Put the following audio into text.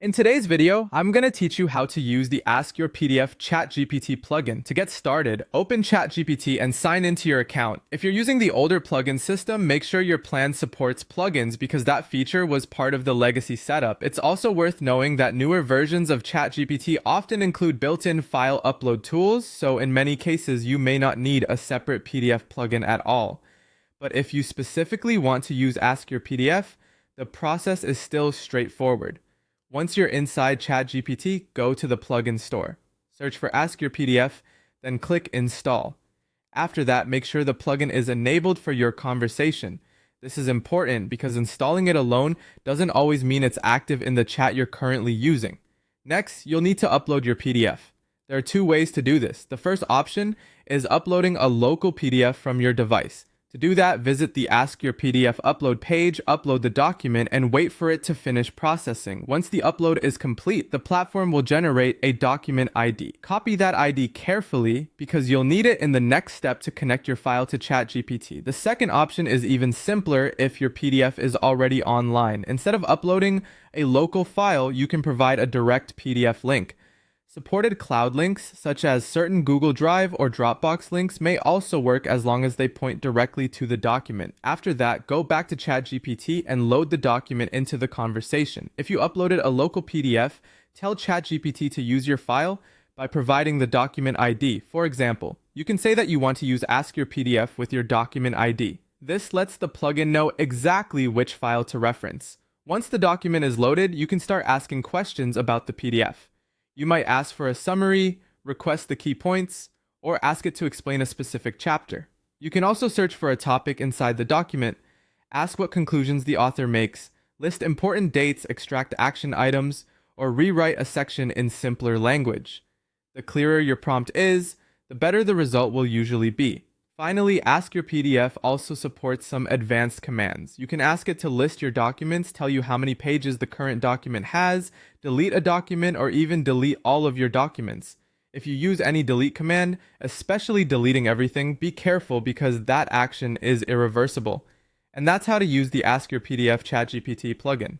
In today's video, I'm going to teach you how to use the AskYourPDF ChatGPT plugin. To get started, open ChatGPT and sign into your account. If you're using the older plugin system, make sure your plan supports plugins because that feature was part of the legacy setup. It's also worth knowing that newer versions of ChatGPT often include built-in file upload tools, so in many cases you may not need a separate PDF plugin at all. But if you specifically want to use AskYourPDF, the process is still straightforward. Once you're inside ChatGPT, go to the plugin store. Search for AskYourPDF, then click Install. After that, make sure the plugin is enabled for your conversation. This is important because installing it alone doesn't always mean it's active in the chat you're currently using. Next, you'll need to upload your PDF. There are two ways to do this. The first option is uploading a local PDF from your device. To do that, visit the Ask Your PDF upload page, upload the document, and wait for it to finish processing. Once the upload is complete, the platform will generate a document ID. Copy that ID carefully because you'll need it in the next step to connect your file to ChatGPT. The second option is even simpler if your PDF is already online. Instead of uploading a local file, you can provide a direct PDF link. Supported cloud links, such as certain Google Drive or Dropbox links, may also work as long as they point directly to the document. After that, go back to ChatGPT and load the document into the conversation. If you uploaded a local PDF, tell ChatGPT to use your file by providing the document ID. For example, you can say that you want to use Ask Your PDF with your document ID. This lets the plugin know exactly which file to reference. Once the document is loaded, you can start asking questions about the PDF. You might ask for a summary, request the key points, or ask it to explain a specific chapter. You can also search for a topic inside the document, ask what conclusions the author makes, list important dates, extract action items, or rewrite a section in simpler language. The clearer your prompt is, the better the result will usually be. Finally, Ask Your PDF also supports some advanced commands. You can ask it to list your documents, tell you how many pages the current document has, delete a document, or even delete all of your documents. If you use any delete command, especially deleting everything, be careful because that action is irreversible. And that's how to use the Ask Your PDF ChatGPT plugin.